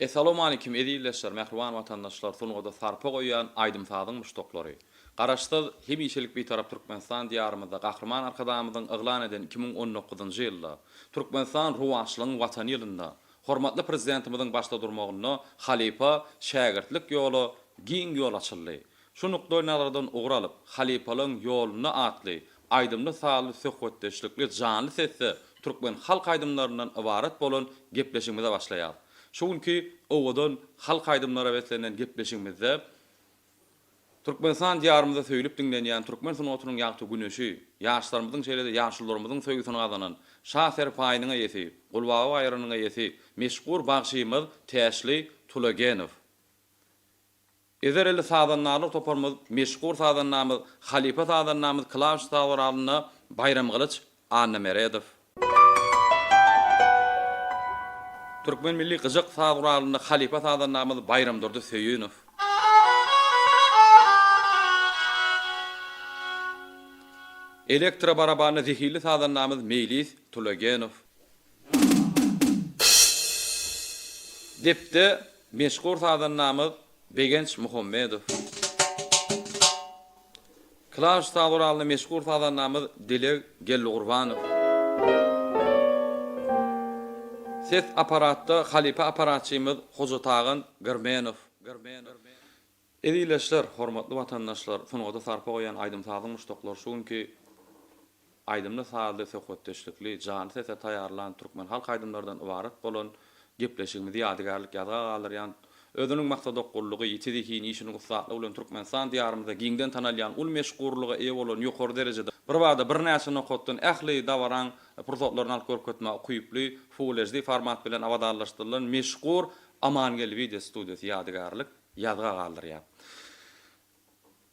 Assalamu alaykum edilleşler, mehriban vatandaşlar, sunugda sarpa goýan aýdym sadyň muşdoklary. Garaşda hemişelik bir tarap Türkmenistan diyarymyzda gahrman arkadamyzyň yglan eden 2019-njy ýylda Türkmenistan ruwaçlygyň watany ýylynda hormatly prezidentimiziň başda durmagyny halipa şägirtlik ýoly giň ýol açyldy. Şu nukda nazardan ugralyp halipalyň ýoluny atly, aýdymly sağly söhbetdeşlikli janly sesli Türkmen halk aýdymlaryndan ibaret bolan gepleşigimize başlaýar. Şuňky owadan halk aýdymlara beslenen gepleşigimizde Türkmenistan diyarymyzda söýülip dinlenýän Türkmen sunutynyň ýagty güneşi, ýaşlarymyzyň şeýlede ýaşyllarynyň söýgüsine gazanan şaher paýynyň eýesi, Gulbawa aýrynyň eýesi, meşhur bagşymyz Täşli Tulagenow. Ezerli sadannaly toparmyz, meşhur sadannamyz Halipa sadannamyz Klaus Tawralyny Bayram Gylyç Annameredow. Türkmen milli gyjak saguralyny Halipa sadannamyz Bayram Durdy Söýünow. Elektro barabany zehirli sadannamyz Meýlis Tulagenow. Depde meşhur sadannamyz Begenç Muhammedow. Klaus Tawralyny meşhur sadannamyz Dile Gelgurwanow. Ses aparatda Halipa aparatçymyz Hojatagyn Germenow. Edilleşler, hormatly vatandaşlar, sunugda sarpa goýan aýdym sadyň muşdoklar şuňky aýdymly sady söhbetdeşlikli janly sese taýarlan Türkmen halk aýdymlaryndan ibaret bolan gepleşigimizi ýadygarlyk ýadyga galyrýan özüniň maksady okkullygy ýetidiki işini gusatly bolan Türkmenistan diyarymyzda giňden tanalýan ul meşgurlygy eýe bolan ýokary derejede bir wagtda bir näçe nokotdan ähli dawaran pursatlaryny alyp görüp gitmek ukyply full format bilen awadarlaşdyrylan meşgur Amangel video studiýasy ýadygarlyk ýadyga galyrýar.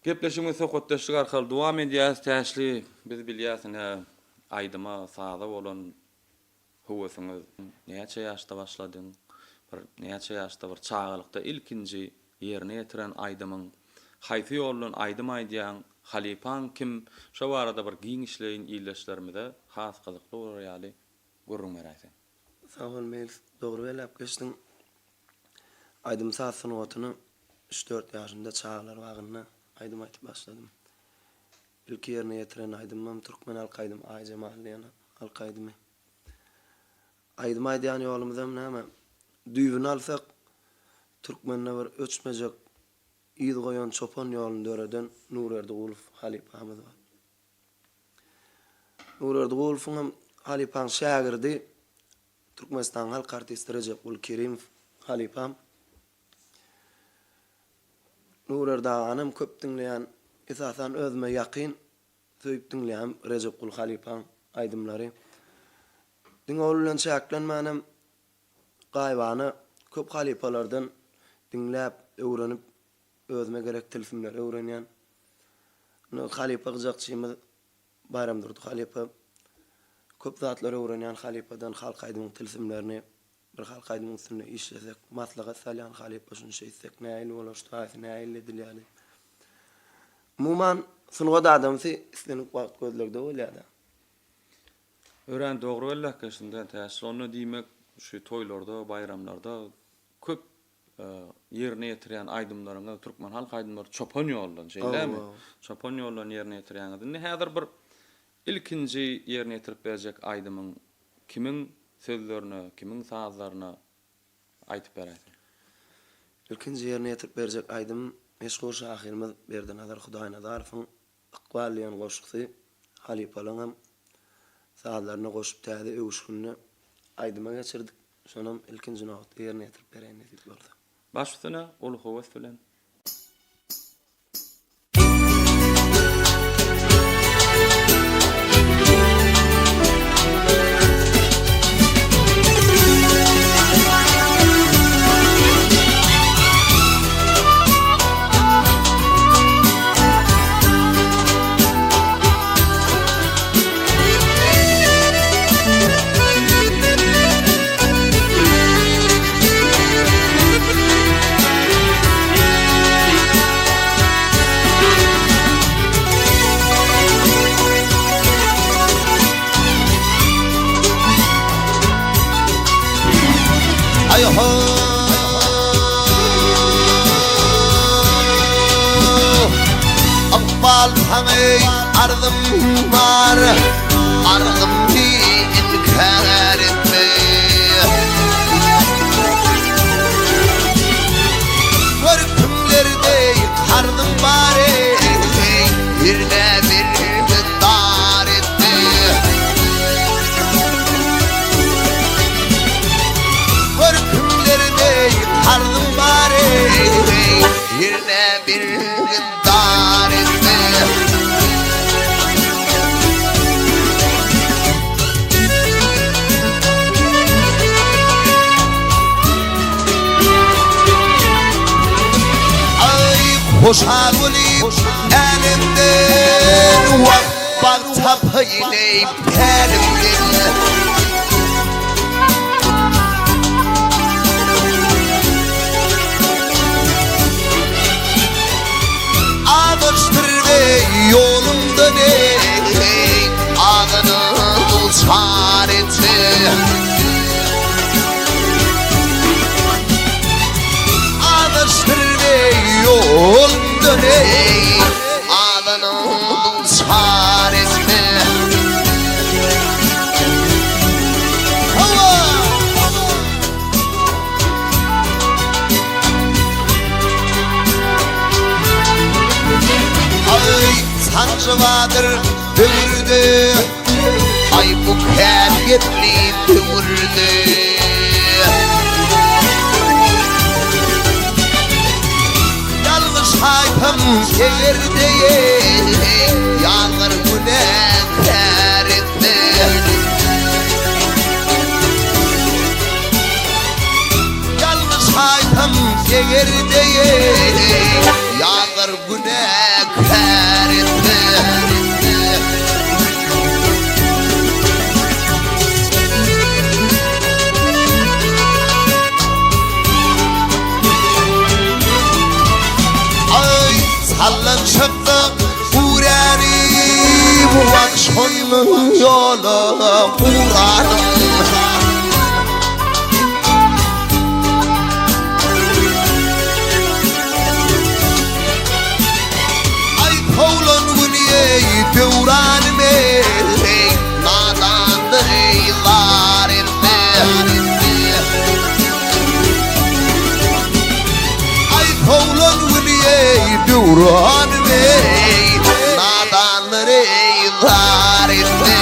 Gepleşigimiz söhbetdeşlik arkaly dowam edýär. Täşli biz bilýärsiň aýdyma sada bolan howasyňyz näçe ýaşda başladyň? Näçe ýaşda bir çağlykda ilkinji ýerine ýetiren aýdymyň haýsy ýollan aýdym aýdýan Halipan kim? Şo barada bir giň işleýin ýyllaşlarymyzda has gyzykly bolar ýaly görüň meräsen. Sağ ol Melis, dogry belläp geçdiň. Aýdym saatsyny otuny 3-4 ýaşynda çağlar wagyna aýdym aýtyp başladym. İlk ýerine ýetiren aýdymym Türkmen halk aýdym aýja mahallyna halk aýdymy. Aýdym aýdýan ýolumyzam näme? Düýbüni alsak Türkmenle bir öçmejek ýyl goýan çopan ýolyny döreden Nurerdygulov Halipamyz bar. Nurerdygulow'un Halipan şägirdi Türkmenistan halk artisti Recep Ulkerimov Halipam. Nurerdağanım köp dinleyen, esasen özüme yakın, söýüp dinleyen Recep Ul Halipan aýdymlary. Diňowlulan şäklenmänem gaýbany köp halipalardan dinläp, öwrenip, özüme gerek tilsimler öwrenýän. Halipa gyjakçymyz Bayram Durdy Halipa köp zatlar öwrenýän Halipadan halk aýdymyň tilsimlerini bir halk aýdymyň üstünde işlesek, maslahat salyan Halipa şunu şeýsek, näýil bolar, şuňa näýil edilýär. Umuman sunugda adamsy islenip wagt gözlegde bolýar. Ören dogry belläk geçdiňden täsir onu diýmek şu toýlarda, bayramlarda köp ýerine ýetiren aýdymlaryňa Türkmen halk aýdymlary çopan ýollan şeýlemi? Çopan ýollan ýerine ýetirenňiz. Häzir bir ilkinji ýerine ýetirip berjek aýdymyň kimiň sözlerini, kimiň sazlaryny aýtyp berýär? İlkinji ýerine ýetirip berjek aýdym meşhur şahyrymyz Berdanazar Hudaýnazarowyň ykbalýan goşgusy Halipalyň sazlaryna goşup täze öwüşgünni aýdyma geçirdik. Şonam ilkinji nokta ýerine ýetirip berýän diýip boldy. Başlysyna ol howas bilen Ay ho Hangi ardım var, ardım inkar etme. Görkümlerde kardım var, birine bir dar etti. Görkümlerde kardım var, birine bir dar etti. Hoşal olip elimden Vakbak tapıyleyip elimden Ağıştır ve yolumda ne Ağını bulçar etti. Ağıştır ve yolumda döney ağlanın dulçar etme. Ay sancı vardır dövürdü, ay bu kârgetli dövürdü. Haytam şehirde yağmur günahkar etti. Yalnız haytam şehirde yağmur günahkar etti. Sallan çıktı Kur'an'ı bu akşamın yolu Kur'an'ım. Ay kovlan günüye devranım nadandır eylar etti. Ay kovlan günüye devran bey nadanları eylar etti.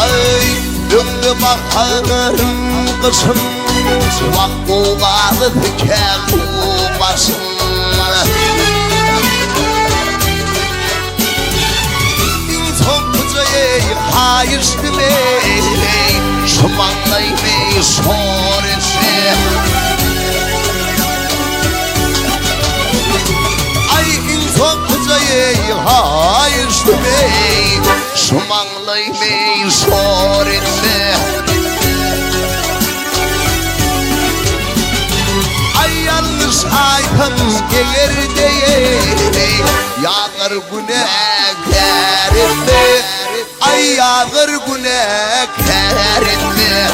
Ay döndü bakarım kışım vakti vardı diken başım. Hayır istime şumanlaymayı sor etse. Ay insan kızayı hayır istime şumanlaymayı sor etse. Ay yalnız aytam gelir diye yağar günahkar etme. Ay yağır günahkar etme.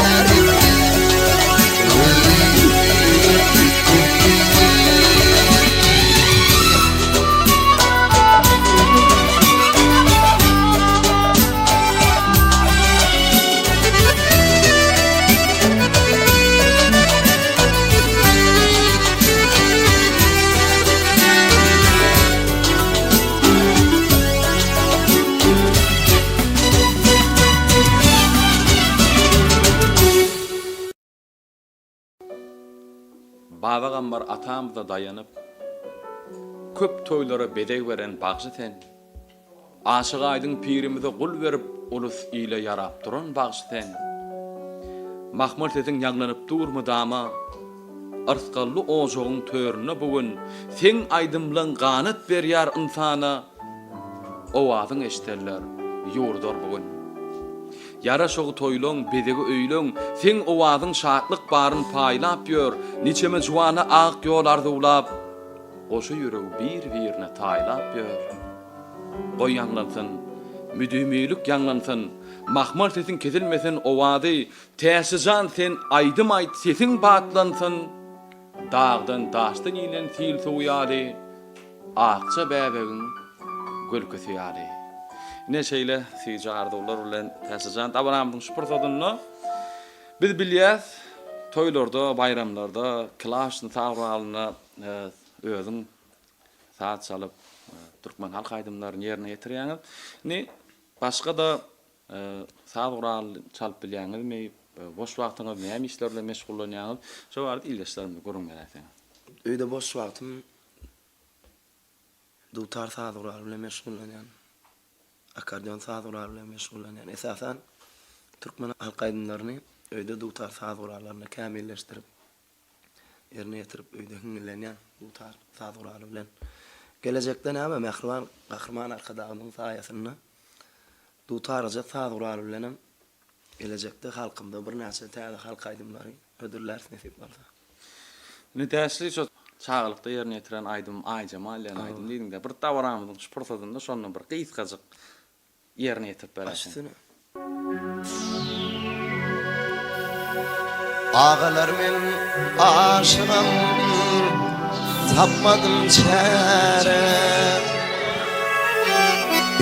Baba gambar atamda dayanıp köp toylara bedeg veren bagjy sen. Aşyk aýdyň pirimize gul berip ulus ile yarap duran bagjy sen. Mahmud ediň ýaglanyp durma dama. Arsgally ojogyň törüne bugün sen aýdymlyň ganat berýär insana. Owazyň eşiterler ýurdar bugün. Yara şoğu toyloň, bedegi öýleň, sen owazyň şatlyk baryn paýlap ýör, niçeme juwana ak ýol arzulap, goşa ýüregi bir-birine taýlap ýör. Goýanlansyn, müdümülük yanlansın, mahmal sesin kesilmesin ovadi, tesizan sen aydım ayt sesin batlansın, dağdan daştan ilen sil soğuyali, akça bäbegin gölkösü yali. Ne şeyle sijarda olar ulan tesizan tabaramdın şpurtadınno. Biz bilýäs, toýlarda, bayramlarda, klasny taýralyna özüň saat çalıp Türkmen halk aýdymlaryny ýerine ýetirýäňiz. Ne başga da saat çalyp bilýäňizmi? Boş wagtyňyzda näme işlerle meşgullanýaňyz? Şo barada ildeşlerimi görüň geräkse. Öýde boş wagtym dutar saat bilen meşgullanýan. Akordeon saat bilen meşgullanýan. Esasen Türkmen halk aýdymlaryny öýde dutar saat urarlaryny kämilleşdirip ýerine ýetirip öýde hüňlenýän dutar saat urary bilen gelecekde näme Mähriban Gahrman arkadagynyň saýasyny dutarja saat urary bilen gelecekde halkymda bir näçe täze halk aýdymlary ödüller nesip bolsa. Ne täsli şo çağlykda ýerine ýetiren aýdym Aýjamal ýa aýdym diýdiňde bir tawaramyň şpurtadynda şonu bir gysgadyk ýerine ýetip berýär. Ağalar men aşığım, tapmadım çare.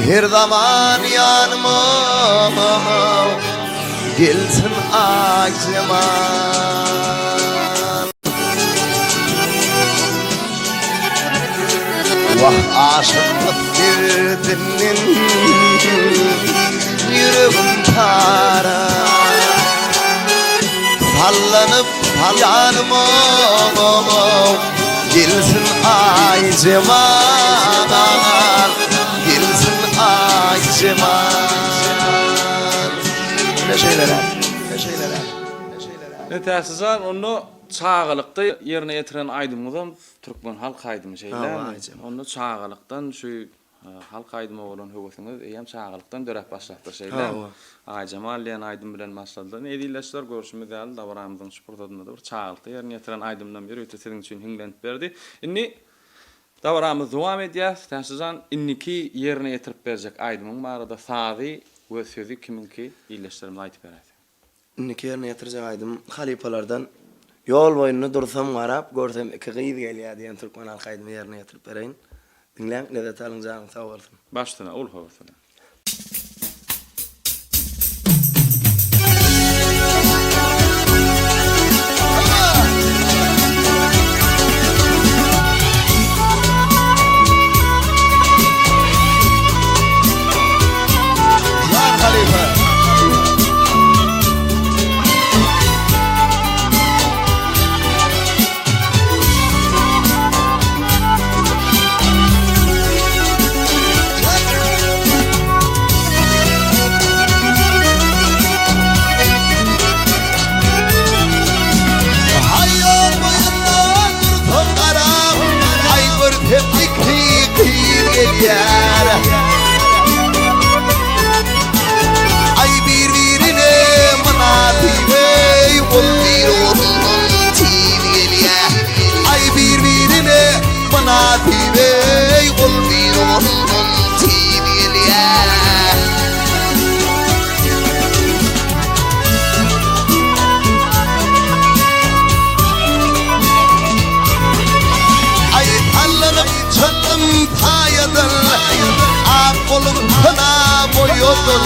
Her zaman yanıma gelsin Aýjamal. Vah aşıklık derdinin yüreğim para. Sallanıp yanıma gelsin Aýjamal, gelsin Aýjamal. Ne şeylere. Ne täsizan onu çağlykda ýerine ýetiren aýdymyzam Türkmen halk aýdymy şeyler. Onu çağlykdan şu halk aýdymy bolan höwesiňiz eýem çağlykdan dörep başlapdyr şeyler. Aýjamal ýan aýdym bilen başlady. Ne diýilýär görüşimiz däl dawaramyzyň şpurtadynda bir çağlykda ýerine ýetiren aýdymdan biri öte senin üçin hüňlenip berdi. Inni dawaramyz dowam edýär. Täsizan inniki ýerine ýetirip berjek aýdymyň barada sazy we sözi kiminki diýilýärmi aýtyp berýär. Inniki ýerine ýetirjek aýdym halipalardan yol boyuny dursam garap görsem iki gyz gelýär diýen Türkmen halk aýdymy ýerine ýetirip bereýin. Dinleň, lezzet alınacağını sağ olsun. Baştana, ol havasına. Ay birbirine manafibe ol bir onun tibiye. Ay birbirine manafibe ol bir onun tibiye. Ay tallanıp çöllüm payadan Kolum kana boyodun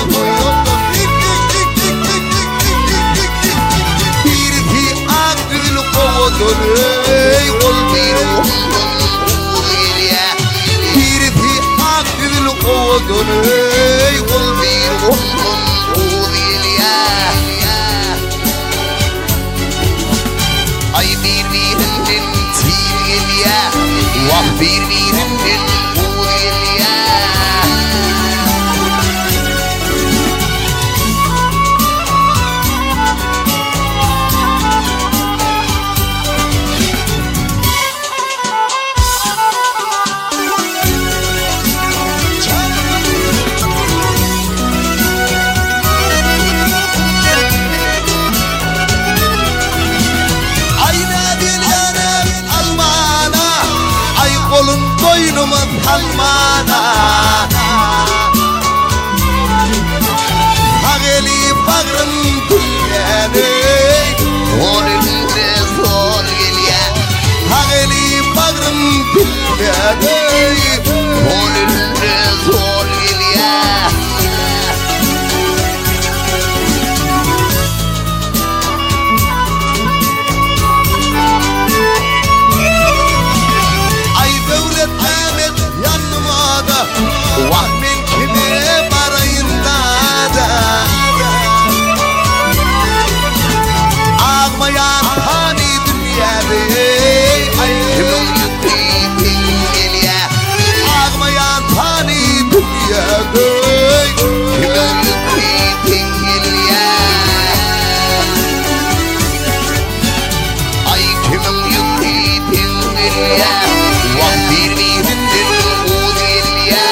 Bir fi akgül kovodun ey ol bir onun uğulya Bir fi akgül kovodun ey ol bir onun uğulya Ay birbirinden tigilya Vah birbirinden uğulya Kimin yüküydin ya Ay kimin yüküydin ya Vampir miydin o değil ya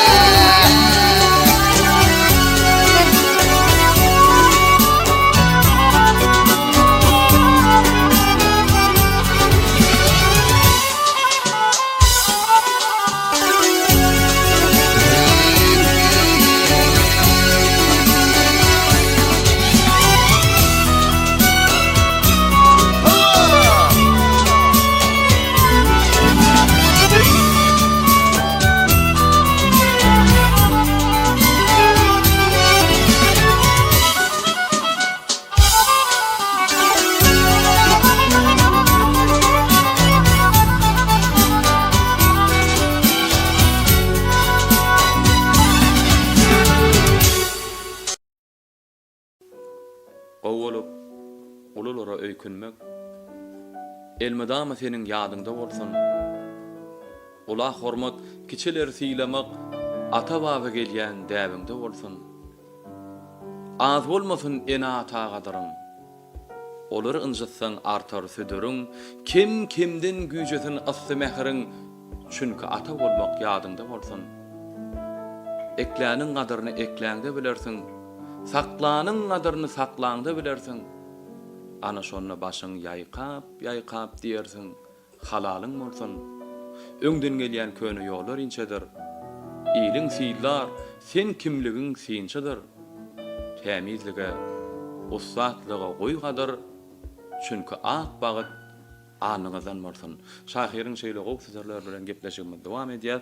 Gowulup ululara öýkünmek elmedama senin ýadynda bolsun. Ula hormat kiçiler siýlemek ata baba gelýän däbinde bolsun. Az bolmasyn ena ata gadaryň. Olary ynjytsaň artar südürüň, kim kimden güýjesin asly mehriň, çünki ata bolmak ýadynda bolsun. Ekläniň gadaryny ekläňde bilersiň. Saklanyň gadaryny saklaňda bilersiň. Ana şonu başyň ýaýkap diýersiň. Halalyň bolsun. Öňden gelýän köni ýollar inçedir. Ýylyň siýlar, sen kimligiň siýinçedir. Temizlige, ussatlyga goýgadyr. Çünki ak bagyt anyňyzdan bolsun. Şahyryň şeýle gowy sözler bilen gepleşigimiz dowam edýär.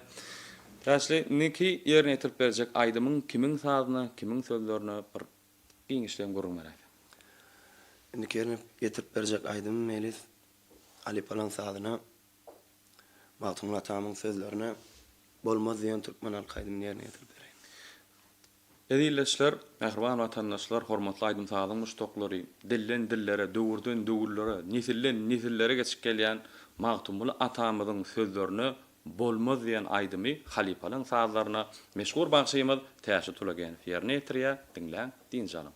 Täsli neki ýerine ýetirip berjek aýdymyň kimiň sazyna, kimiň sözlerine bir giňişden görünmeler. Indi yerine getirip berjek aýdym melis Ali Palan sazyna Matun atamyň sözlerine bolmaz diýen türkmen alkaýdym ýerine ýetirip bereýin. Edilleşler, ähirwan watandaşlar, hormatly aýdym sazyň muştoklary, dillen dillere, döwürden döwürlere, nesilden nesillere geçip gelýän Magtumul atamyň sözlerini bolmaz diýen aýdymy Halipalaň sazlaryna meşhur bagşymyz täşe tulagen ýerine ýetirýär. Dinläň, din janym.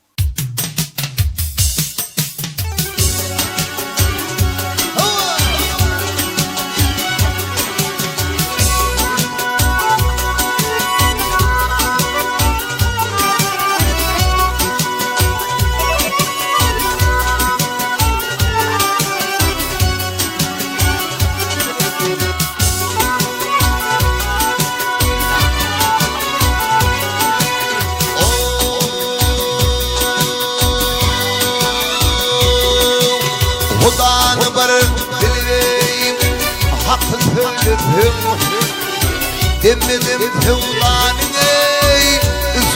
Hudan bar bileyim hakkı söyledim demedim tevlanın ey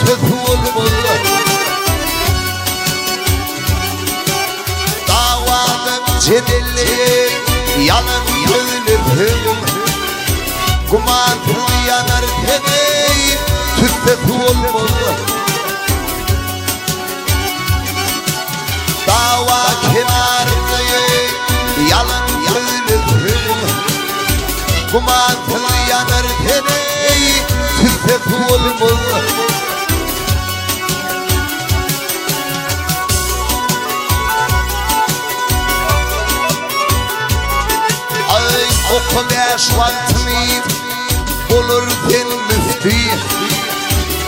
söz olmalı davadım cedelli yalan söyledim kumandım yanar deneyim söz olmalı dava kenarında yalan söyledim kumandım yanar deneyim söz olmalı ay okul yaşvantını olur ben müftü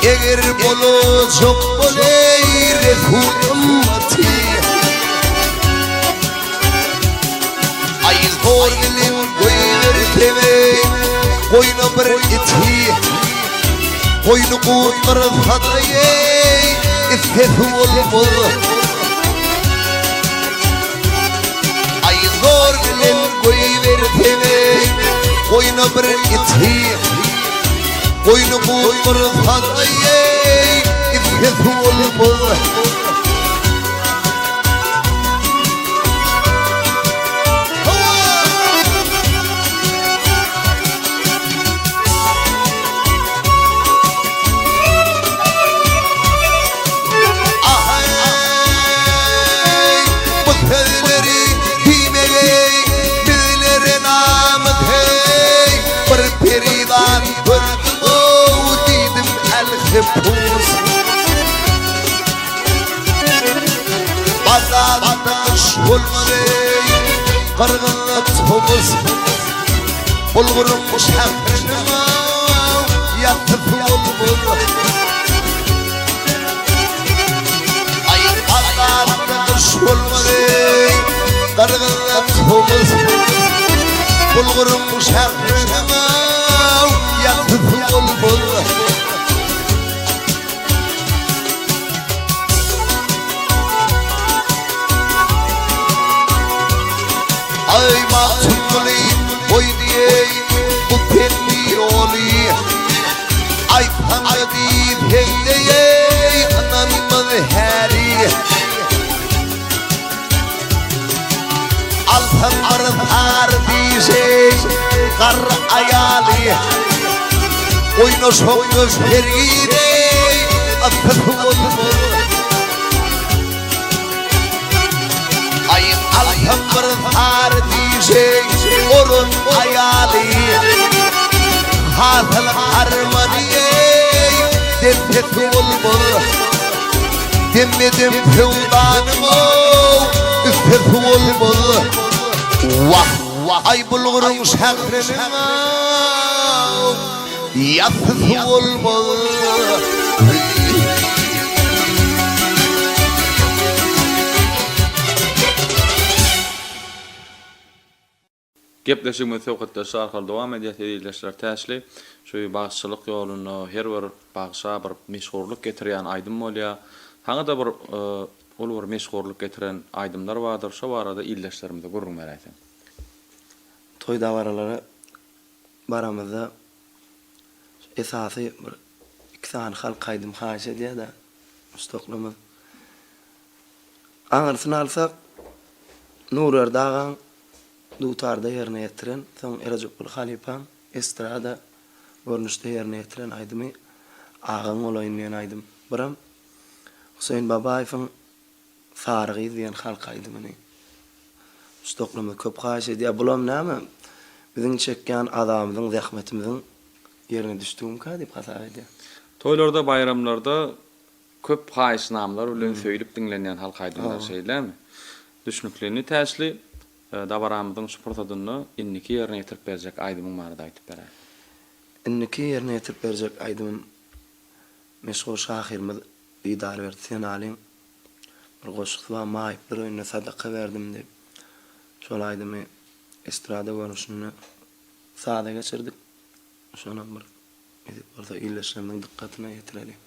eğer bolacak boley Resul ümmeti ay zor gelin koyver teme koyna bir iti koynu kutlar fadayı ifhefu olmalı ay zor gelin koyver teme koyna bir iti koynu kutlar fadayı ifhefu olmalı puz Bazarda şulmadı Kırgınlık topuz Bulgurmuş hemşinime Yatıp bulbul Ay bazarda şulmadı Kırgınlık topuz Bulgurmuş hemşinime Yatıp bulbul Ay mahtumli oy diye bu penli oli Ay pangadi pendeye anamın heri Alhamdar diye kar ayali Oyno şokuz heride atıp bulbul Ay alhamdar diye orun ayali Hazal harmaniye Demtet bulbul Demedim fevdanımı Üfet bulbul Vah ay bulgurum şehrinime Yatıp bulbul Gepleşigimiz sowgatdaşlar arkaly dowam edýär täsli. Şu bagçylyk ýoluny her bir bagça bir meşhurluk getirýän aýdym bolýar. Haňa da bir ol bir meşhurluk getiren aýdymlar bardyr. Şo barada illeşlerimizde gurrun beräýsin. Toy dawaralara baramyzda esasy bir iki tane halk aýdym haýşe diýär de mustoklamy. Aňyrsyn alsak Nurer Dagan Dutarda yerine yetiren, son Eracukul Halipan, Estrada görnüşde yerine yetiren aydymy ağaň olayyndan aýdym. Biram Hüseyin Babaýewiň Sarıgy diýen halk aýdymyny. Stoklamy köp haýş edýär. Bulam näme? Biziň çekýän adamymyzyň, zähmetimiziň yerine düşdüğüm ka diýip hasap edýär. Toýlarda, bayramlarda köp haýş namlar bilen söýülip dinlenýän halk aýdymlar şeýlemi? Düşnüklerini täsli dabaramyzyň şuportadyny inniki ýerine ýetirip berjek aýdymyň barada aýtyp berer. Inniki ýerine ýetirip berjek aýdymyň meşhur şahyrymyz idare berdi sen alyň. Bir goşuk we maýyp bir öňüne sadaka berdim diýip. Şol aýdymy estrada görnüşini sada geçirdik. Şonam bir edip orada illeşlerimiň dikkatine ýetirelim.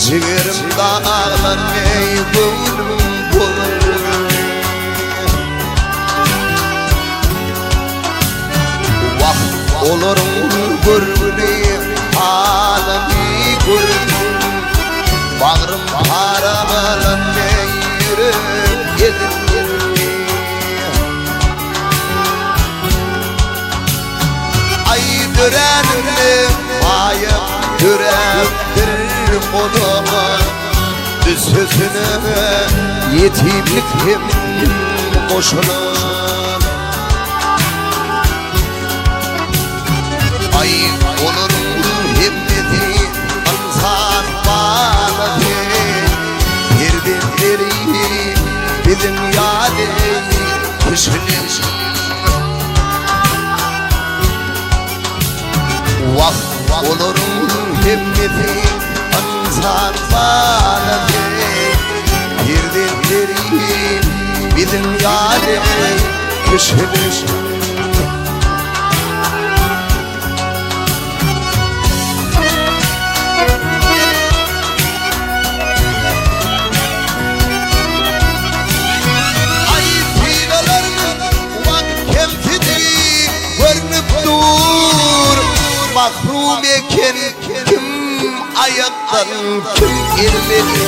Ciğerim dağlar meyvunum bulur Vah olurum gurbuni alemi gurbun Bağrım paramalan meyrip yedim Ay dürenli mayıp dürendir Onuma sözüne yetimliktim boşuna Ay olurum himmeti ansan bana Birdenleri bizim yâli kışının Vah olurum himmeti Ansan bana Birdenleri bizim yâli kışının mahrum beken kim ayaktan kim elleri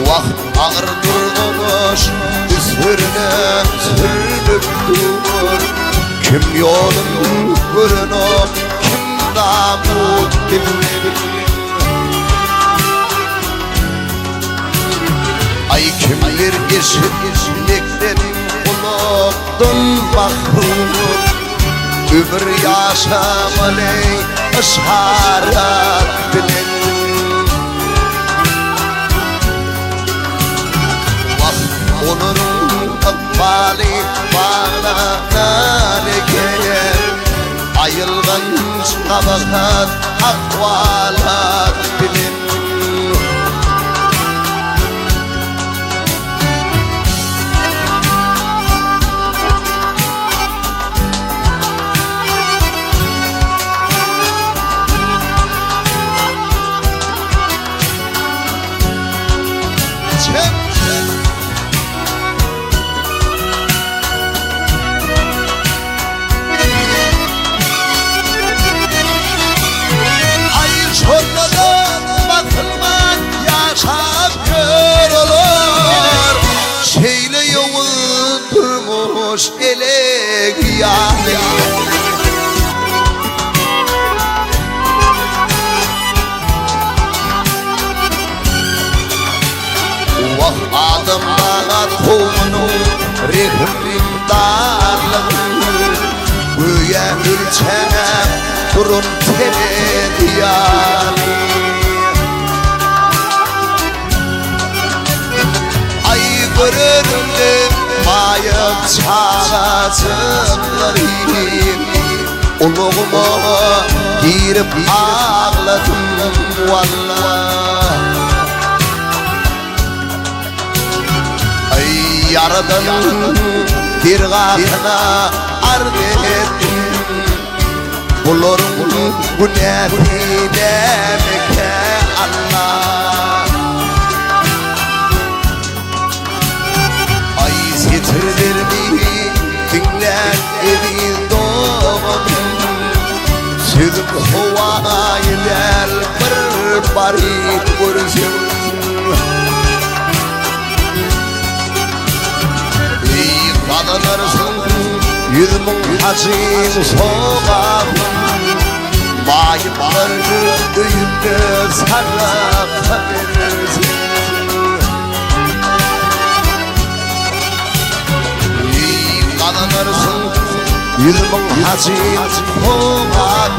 Vaxt ağır durmuş üzerine sürünüp durur Kim yolun görünüp kim damut dinlenir Ay kimler eşitliklerin kulaktan bakır Ömür yaşamaley ışharat bilen Onurun akbali bağlanan eker Ayılgan kabahat akvalat bilin Hoş elek yani Vah adamlar kovunu rehim darlığı Göğe ülçem durun tere diyani Ay görünüm Mayıp çağatımları Uluğuma girip ağladım vallah Ay yaradan bir gatına arz ettim Bulurun günahine meke Allah Yitirdirdi dinler evin doğmadım Süzüp havayı der bir bari görsün İyi kazanırsın 100 bin hacim sokağım Mayıplarını öyünde sarraf verirsin Kazanırsın 100 bin hacim sokağım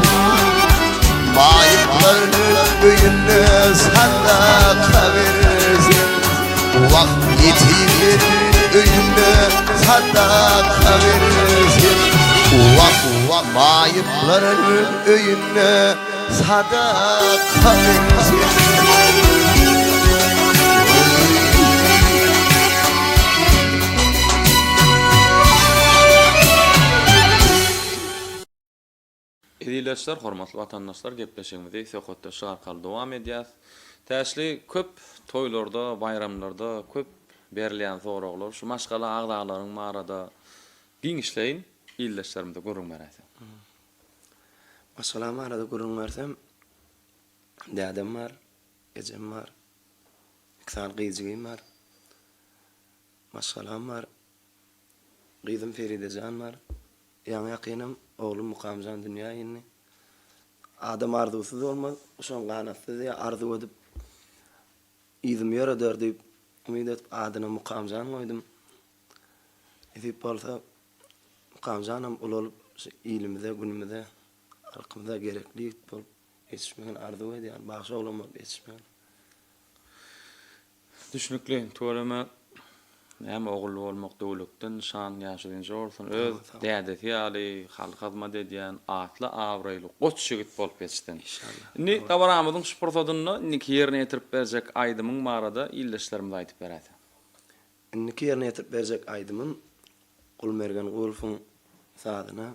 Mayıplarını öyünde sarraf verirsin Vakt yetilir öyünde sadaka verirsin Vakt mayıpların öyünde sadaka verirsin Edileşler, hormatly vatandaşlar, gepleşigimizi söhbetdeşik arkaly dowam edýäs. Täşli köp toýlarda, bayramlarda köp berilýän soraglar, şu maşgala agdaglaryň marada giňişleýin illeşlerimde görünmeräse. Maşgala marada görünmersem dädem bar, ejem bar, ikisal gyzygym bar. Maşgalam bar. Gyzym Feridejan bar. Ýa-ni ýakynym oglum Mukamjan dünýä ýenni. Adam arzuwsuz bolmaz, şoň ganatsız ýa arzu edip ýüzüm ýöredir diýip umyt edip adyna Mukamjan goýdum. Edip bolsa Mukamjanam ulup ilimde, günümde, halkymyza gerekli bolup ýetişmegen arzu edýär, bagşy oglum bolup ýetişmegen. Düşnükli, töwereme hem oğul olmak döwlekden şan ýaşadyn jorsun öz dädesi ýaly halk hyzmat edýän atly awraýly goç şigit bolup ýetişden. Ni tabaramyzyň şu pursatyny niki ýerine ýetirip berjek aýdymyň barada illeşlerimde aýtyp berýär. Niki ýerine ýetirip berjek aýdymyň Gulmergen Gulfyň sadyna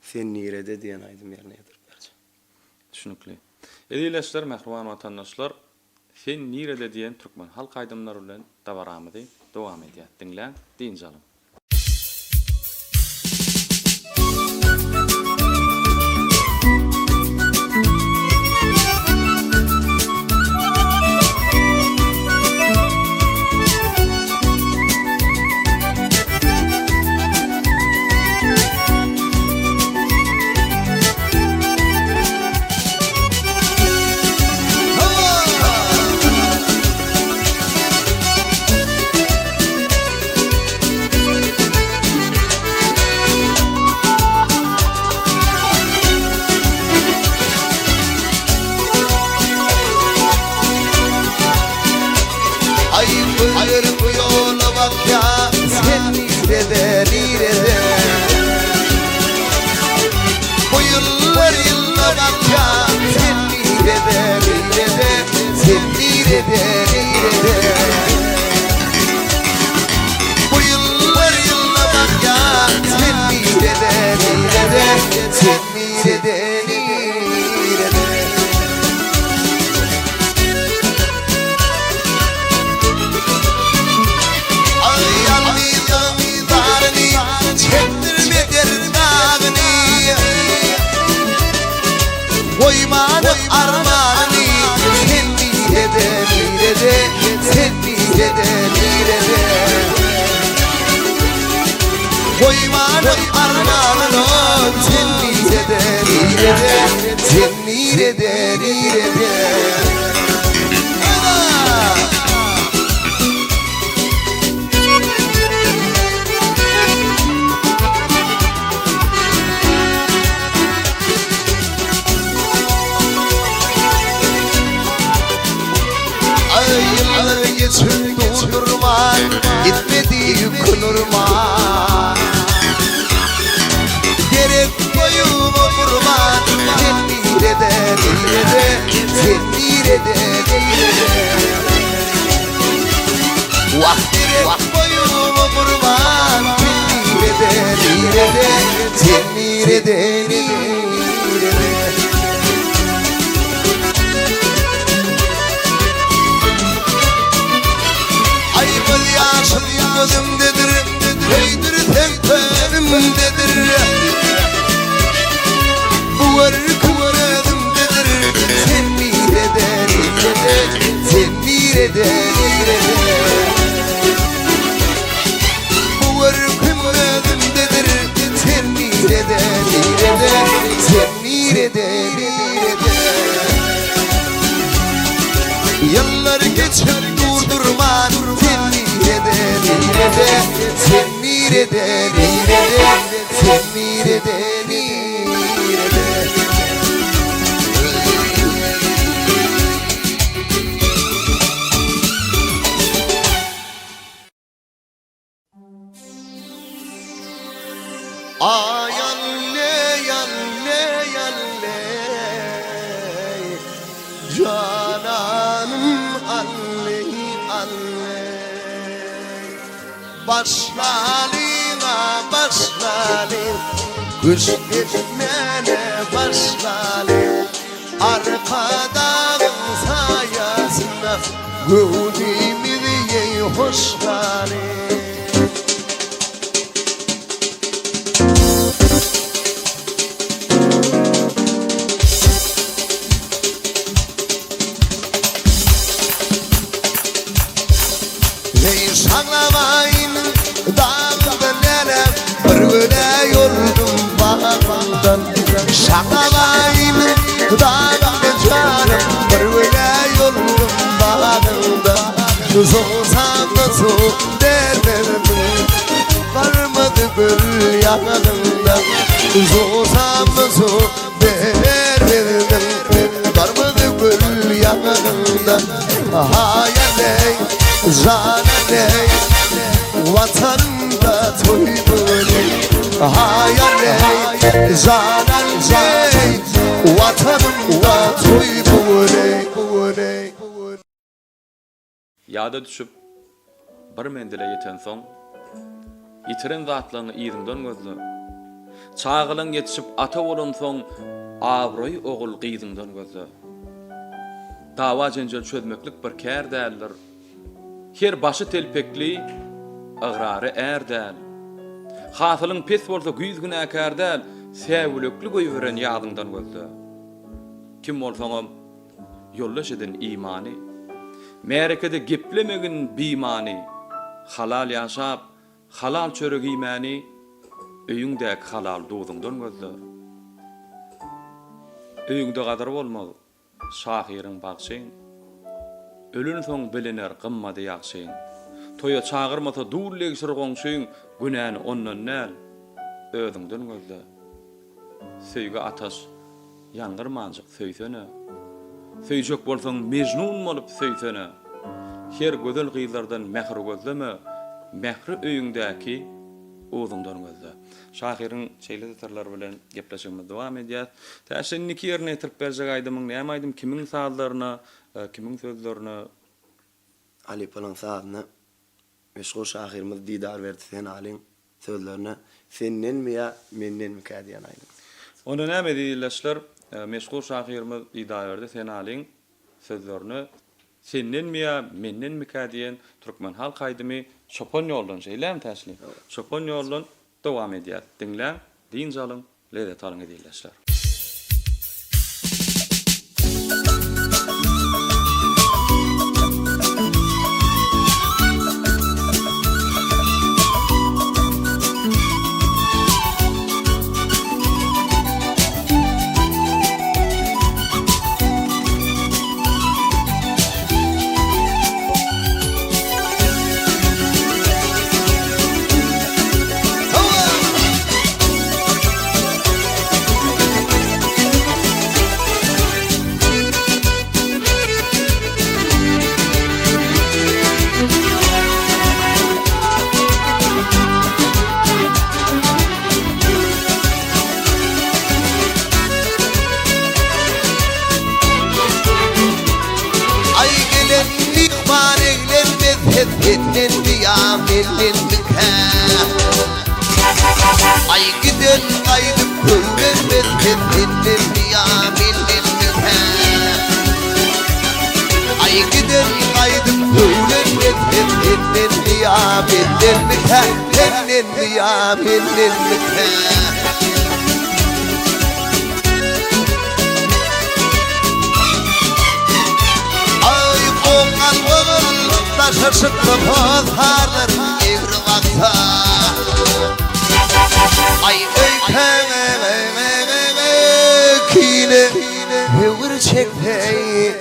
sen nirede diýen aýdym ýerine ýetirip berjek. Düşnükli. Edileşler, mähruman vatandaşlar, sen nirede diýen türkmen halk aýdymlary bilen da baramydy dowam edýär. Dinläň, diýinjalym. Yıllar geçip durdurman Cananım başlalim Kış gitmene başlalim Arkadağın sayasında Gövdimi diye hoşlalim Şanlamayın dağdan nene Bırgıda yoldum bağdan Şanlamayın dağdan canım Bırgıda yoldum bağdan Soğusam da soğuk derlerdim Varmadı gül yanında Soğusam da soğuk derlerdim Varmadı gül yanında Hayaley Cananey, vatanımda toy böley Hayaley, cananey, vatanımda toy böley Ýada düşüp bir mendile ýeten soň ýitiren zatlaryny ýygyňdan gözle çağılan ýetişip ata bolan soň abroý ogul gyýdyňdan gözle dawa jenjel çözmeklik bir kär däldir her başı telpekli agrary erdäl. Hasylyň pes bolsa güýz günäkär däl, säwlekli goýberen ýadyňdan gözle. Kim bolsaňam yollaş eden imany, märekede geplemegin bimany, halal ýaşap, halal çörek ýemäni, öýüňdäki halal doýuňdan gözle. Öýüňde gadar bolmaly, şahyryň bagşyň, ölün soň bilener gymmady ýakşyň. Toya çağırmasa duurleg sırgoňşyň, günäni ondan näl, özüňden gözle. Söýge ataş, ýangyrmanjyk söýsene. Söýjek bolsaň mejnun bolup söýsene. Her gözel gyzlardan mähir gözleme, mähri öýüňdäki özüňden gözle. Şahyryň şeýle tarlar bilen gepleşigimiz dowam edýär. Täşenniki ýerine tirip berjek aýdymyň näme aýdym, kimiň sazlaryna, kimiň sözlerine Alipalaň sazyna meşgul şahyrymyz didar berdi sen alyň sözlerine senden mi ya menden mi kädiýän aýdym. Onda näme diýilýär? Meşgul şahyrymyz didar berdi sen alyň sözlerine senden mi ya menden mi kädiýän türkmen halk aýdymy şopon ýoldan şeýlem täslim. Şopon ýoldan dowam edýär. Diňle, diň jalyň, lezzet alyň diýilýär. Ettin diyamilin mükâh Ay gidin kaydıp kıvrılır Ettin diyamilin mükâh Ay gidin kaydıp kıvrılır Ettin diyamilin mükâh Ettin diyamilin mükâh Ay koğal koğal Taşırsıklı pozharlar evri vakta Ay öykine hevir çekmeyi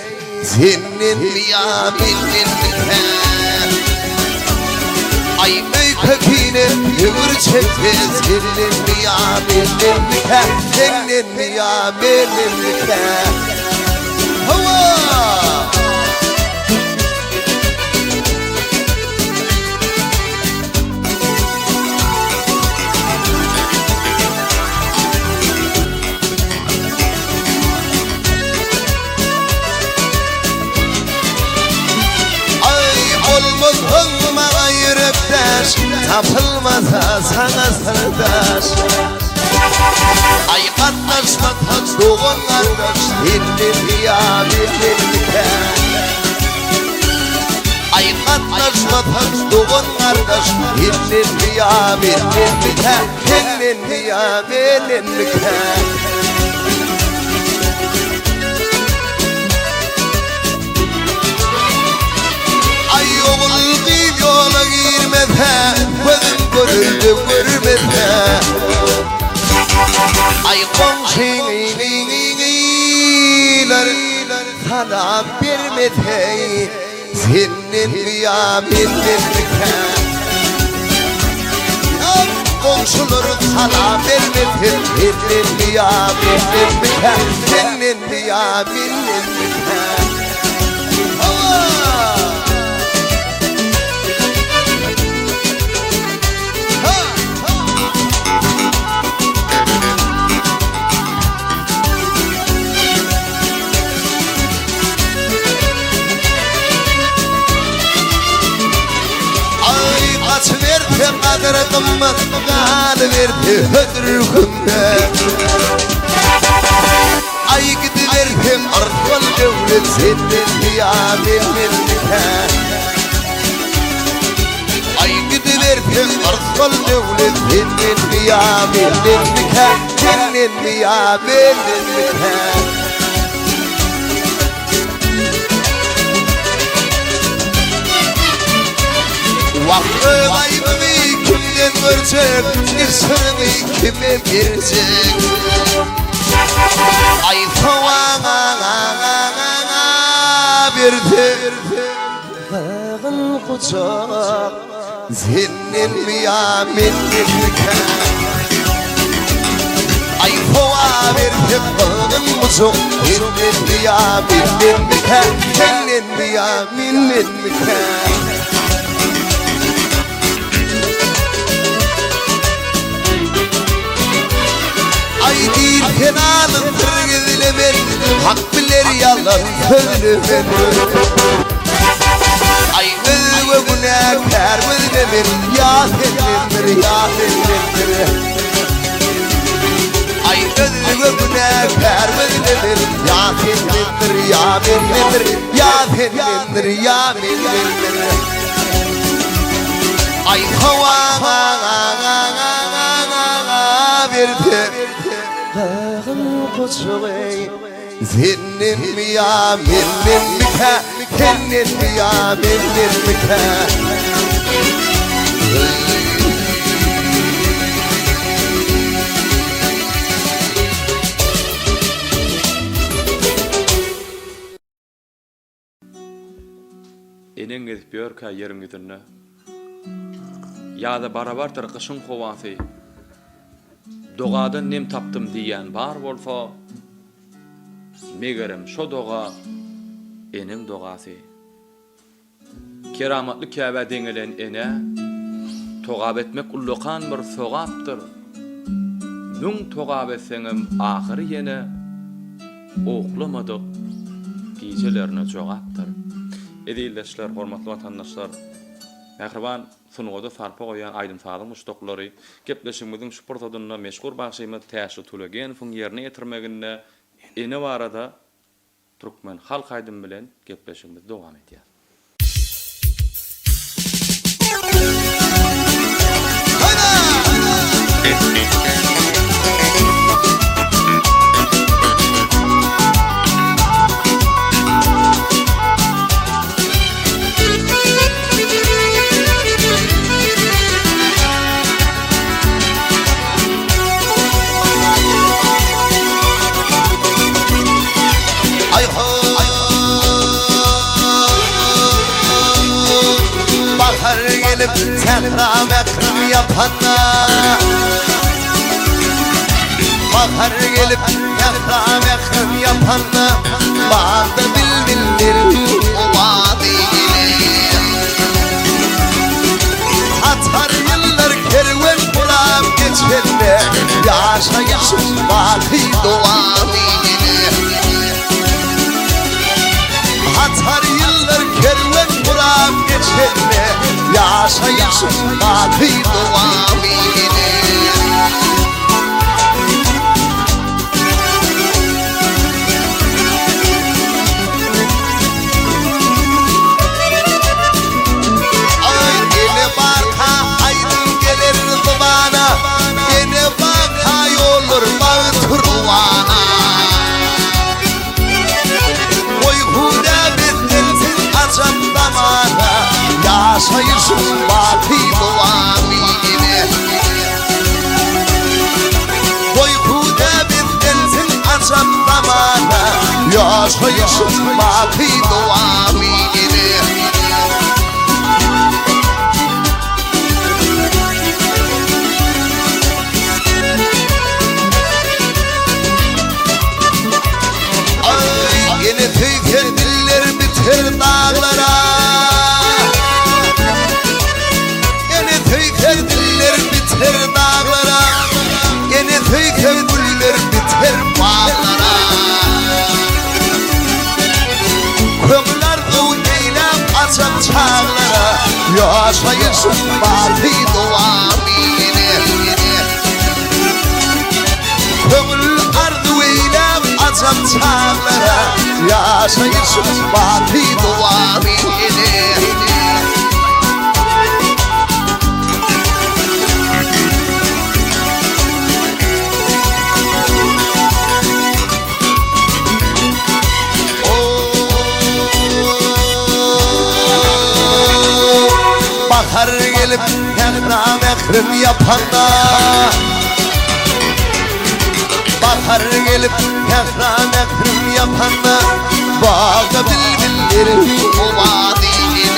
Senin liyaminin mükâh Ay öykine hevir çekmeyi Senin liyaminin mükâh Senin liyaminin mükâh Hava Tapılmasa sana sırdaş Ay katlaşma taç doğun kardeş Dinlin diyamilin mükâh Ay katlaşma taç doğun kardeş Dinlin diyamilin mükâh Dinlin diyamilin mükâh Ay oğul giyip yola girmede Gözüm görüldü görmede Ay komşiler sana vermede Senin kıyaminin mükâh Komşular sana vermede Senin kıyaminin mükâh Senin kıyaminin mükâh Kader kımmet gal verdi hödür kümde Ay gidiverdim artval devlet senin diyamilin mükâh Dinlenme ya dinlenme ya Vakfı kaybımı kimden görecek İsmini kime verecek Ay tavana verdi Bağın kucak Dinlenme ya minnetka Ay tava verdi bağın kucak Dinlenme ya minnetka Dinlenme ya minnetka Ay değil kenanın kırgızlemen Hak bilir yalan söylemen Ay özü günahkar özlemen Ya senindir ya senindir Ay özü günahkar özlemen Ya senindir ya senindir Ya senindir ya senindir Ay hava verdi Bağın kucak Dinlenme ya minnetka Dinlenme ya minnetka Enen gezip börkä yerin yüzünde. Ýa-da barabardyr kışın howasy. Dogadan nem tapdym diýen bar bolsa, megerem şo doga enen dogasy. Keramatly Käbä deňilen ene togap etmek ullukan bir sogapdyr. Nüň togap etseňem ahyry ýene oklamadyk gijelerine jogapdyr. Edildeşler, hormatly vatandaşlar, Mähriban sunugyda sarpa goýan Aýdym Sadyň muşdoklary gepleşigimiziň şu portadyna meşgul bagşymy täşi Tulegenowyň ýerine ýetirmeginde ene barada Türkmen halk aýdym bilen gepleşigimiz dowam edýär. Tehram ekrim yapanna Bahar gelip tehram ekrim yapanna Bağda bildir o vadili Atar yıllar kerven bulam geçende Yaşayışım vadi doğadili Atar yıllar kerven bulam geçende Yaşayışım vadi doğadili Yaşayışım vadi doğamine Boykuda bittensin açan zamana Yaşayışım vadi doğamine Ay yine tüyken diller biter dağlara Biter dağlara Yine tüyken güller biter bağlara Kömürler uğneylem açan çağlara Yaşayışım vadi doğamine Kömürler uğneylem açan çağlara Yaşayışım vadi doğamine gelip ekran ekrim yapanlar bahar gelip ekran ekrim yapanlar bağda bilbilleri o vadini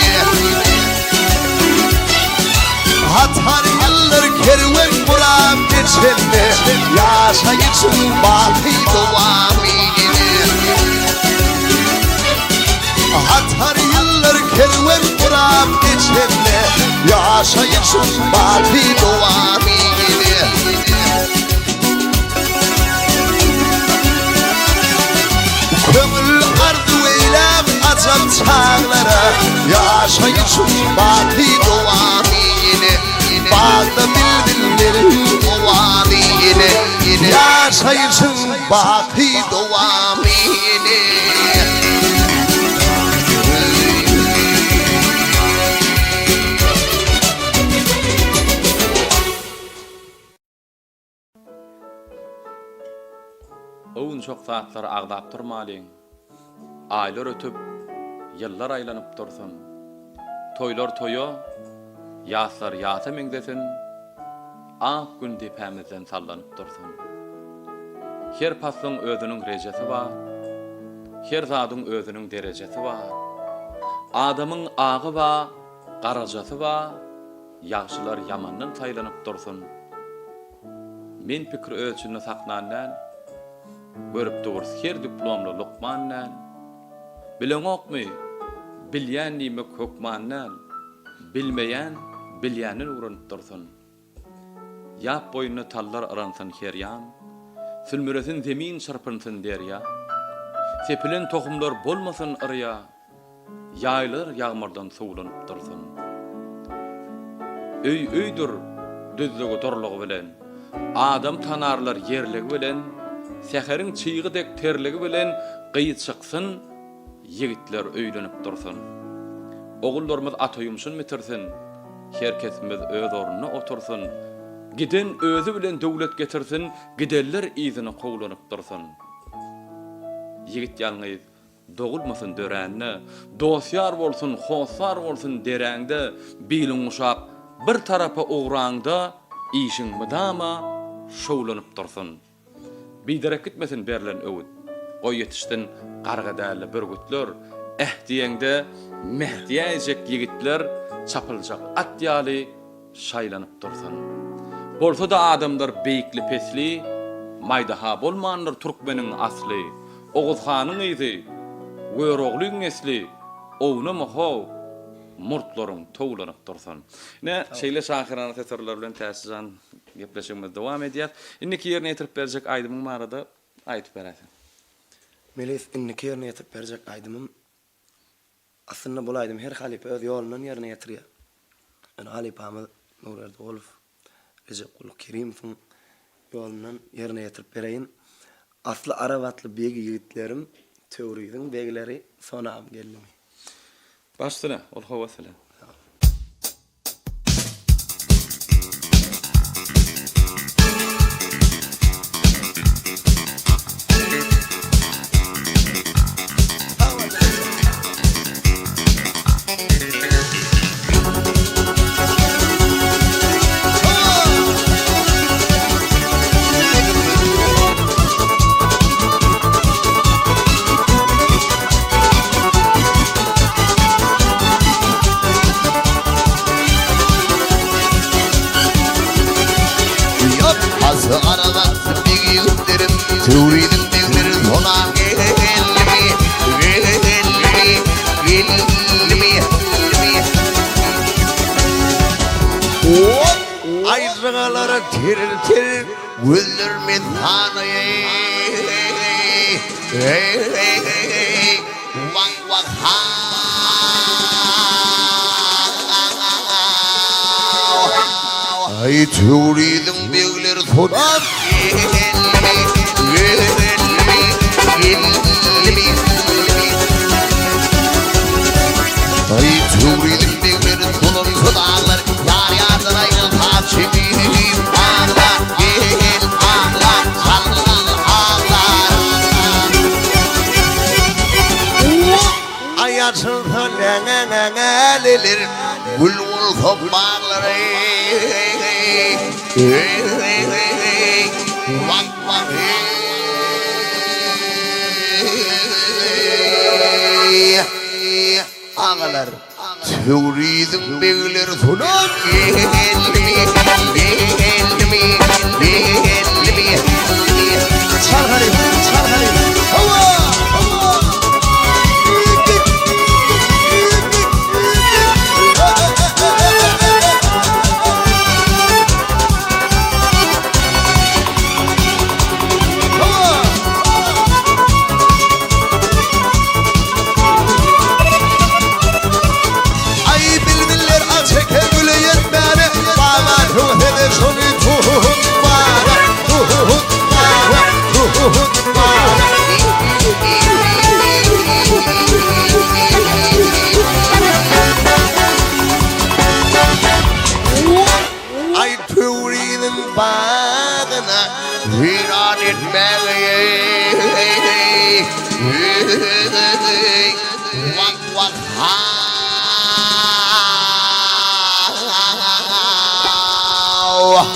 Hatar yıllar kervan buram geçenle yaşayışın baki doğamini Hatar yıllar kervan buram geçenle yaşayışın baki doğamini Kömür ardı eylem azap çağlara yaşayışın baki doğamini Bağda bildirim o vadini yaşayışın baki doğamini Oğun çok saatlar ağdap durmalıyın. Aylar ötüp, yıllar aylanıp dursun. Toylar toyo, yaslar yasa mengdesin. Ak gün dipemizden sallanıp dursun. Her paslın özünün recesi var. Her zadın özünün derecesi var. Adamın ağı var, qaracası var. Yaxşılar yamandan saylanıp dursun. Men pikir ölçünü saknanan, görüp duruz her diplomlu Luqmannan. Bilen okmy, bilýän nime Kökmannan. Bilmeýän, bilýänin urunup dursun. Yap boyunu tallar aransın heryan. Sülmüresin zemin çarpınsın derya. Sepilen tohumlar bolmasın araya. Yaylar yağmurdan suwulanıp dursun. Öýdür düzlügi dorlugy bilen. Adam tanarlar yerligi bilen. Seherin çiğidek terligi bilen qyýy çyksyn, yigitler öýlenip dursun. Ogullarymyz atoýumşun mitirsin, herkesimiz öz ornuny otursun. Giden özü bilen döwlet getirsin, gideller izini qowlanyp dursun. Yigit ýalňyz dogulmasyn döränni, dosýar bolsun, hosar bolsun deräňde, bilen uşak bir tarapa ugranňda işiň mydama şowlanyp dursun. Biderek gitmesin berlen öwüt. O yetiştin qargadäli bürgütler, ehdiýeňde mehdiýäjek yigitler çapyljak at ýaly şaýlanyp dursun. Bolsa da adamlar beýikli pesli, maýdaha bolmanlar türkmeniň asly, Oğuzhanyň izi, Göroglyň esli, owna moho murtlaryň towlanyp dursun. Ne şeýle şahyrany teserler bilen täsirjan gepleşigimiz dowam edýär. Indiki ýerine ýetirip berjek aýdymyň barada aýdyp berýär. Melis indiki ýerine ýetirip berjek aýdymym aslynda bol aýdym her halipa öz ýolundan ýerine ýetirýär. Yani halipamyz Nurerdi Olup Recep Qul Kerimowň ýolundan ýerine ýetirip bereýin. Asly Arapatly begi ýigitlerim töwrüýüň begileri sonam geldi. Başdyna, ol howasala. Tüwridim begleri sonam gelmi Ayrıgalara tirir gözlerimi tanıyay Vang vang ha Ay tüwridim begleri sonam Ay tüwridim begleri sonam kıdağlar Yar yardan ayrıl taçimim Ağlar gel ağlar ağlar Ay açıldan lenelelir Gül ol topmakları Vak vak Ağalar Tevridim beyler sunan Çal halim, çal halim Hava, hava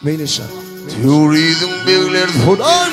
Melisa Turidim beyler sunan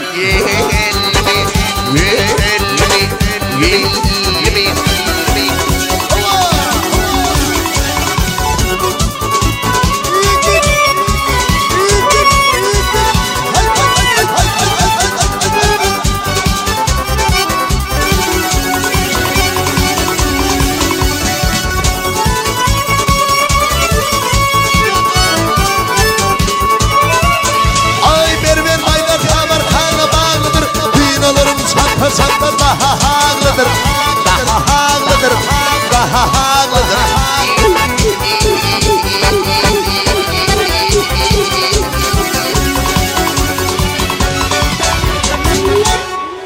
Çanta daha hağlıdır, daha hağlıdır, daha hağlıdır.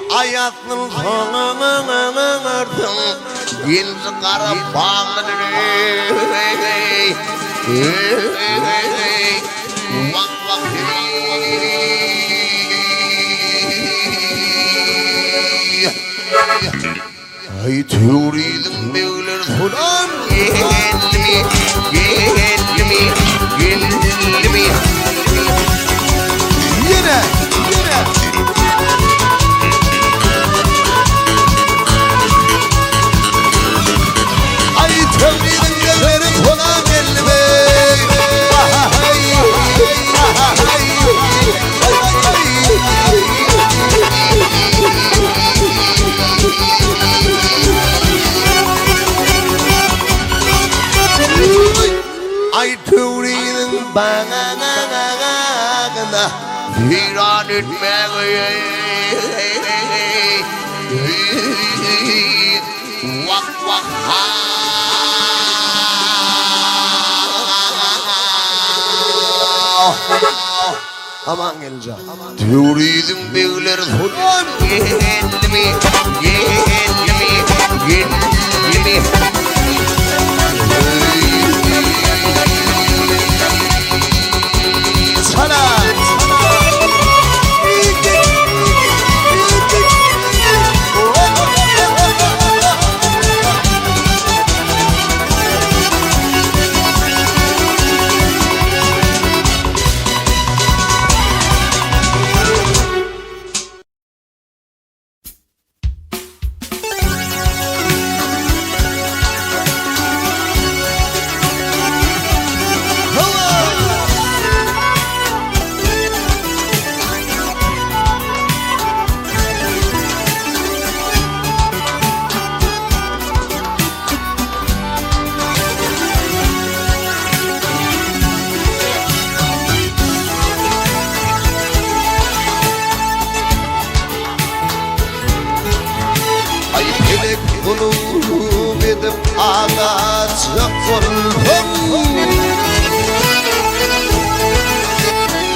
Hayatın sonunun ardın, yenisi kara bağlıdır. Vak vak Ay turidim beyler sunan Gelmi, gelmi, gelmi Yine, yine Ay turidim beyler sunan gelmi Ay turidim bağına Viran etmeyi Vak vak ha Aman geleceğim Turidim beyler sunan Gelmi, gelmi, gelmi Sana Kulum edip ağaçlık oldum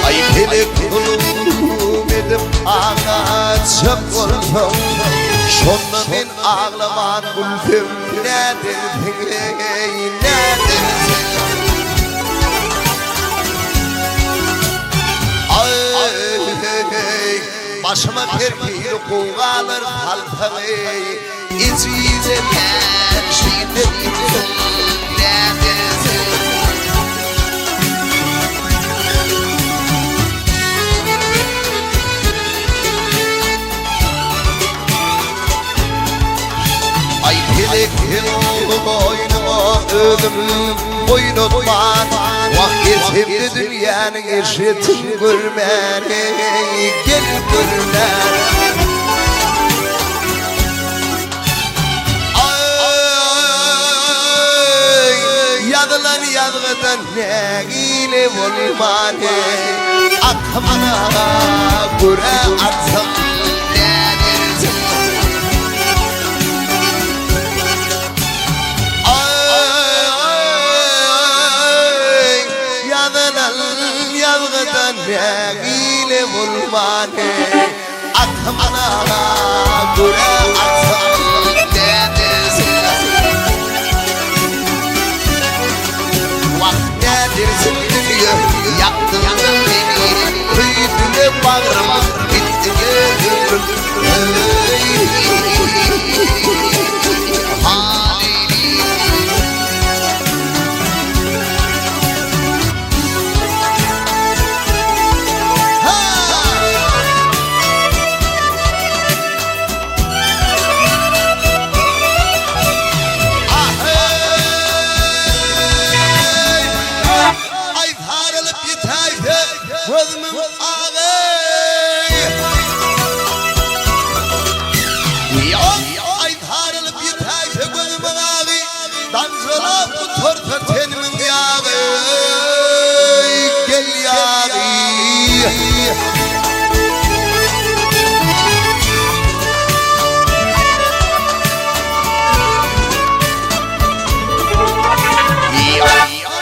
Ay pelek kulum edip ağaçlık oldum Şonda men ağlaman gülüm nedir nedir Ay başıma terkili kuğalır halpağı İzizem her şeyde boynuma özüm boynutman Vakit hepti dünyanın eşitin görmeni Gel görmeni Yadılan yadgıdan ne ile olmani Akmana göre atsam ne dersin Yadılan yadgıdan ne ile olmani Akmana göre atsam ne dersin Dersin dünya yaktın beni Kıydığını bağrıma gittiğini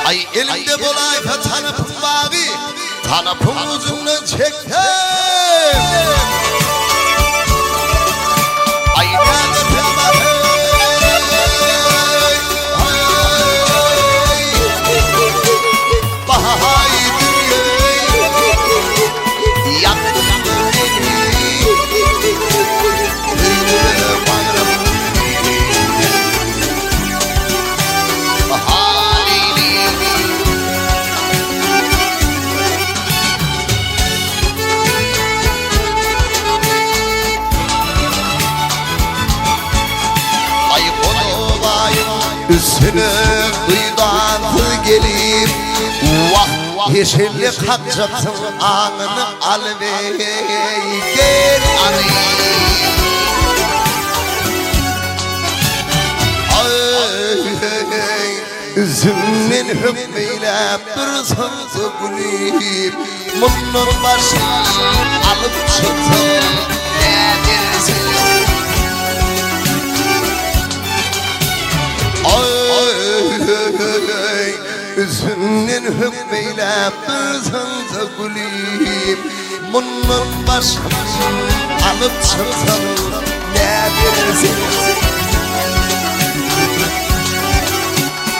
Ay elimde bolayfa tanıpım babi Tanıpım uzundan çektim Ay nerede Bahay dünyayı Yaktım beni Kıydığını bağrım Üstüne duydan gelip Vah yeşillik hakacaksın Ağını alıver Gel Üzümün hükmeyle bir sansı gülüp Bunun başını alıp çıktım Ne dersin Üzümün hükmeyle bir sansı gülüp Bunun başını alıp çıktım Ne dersin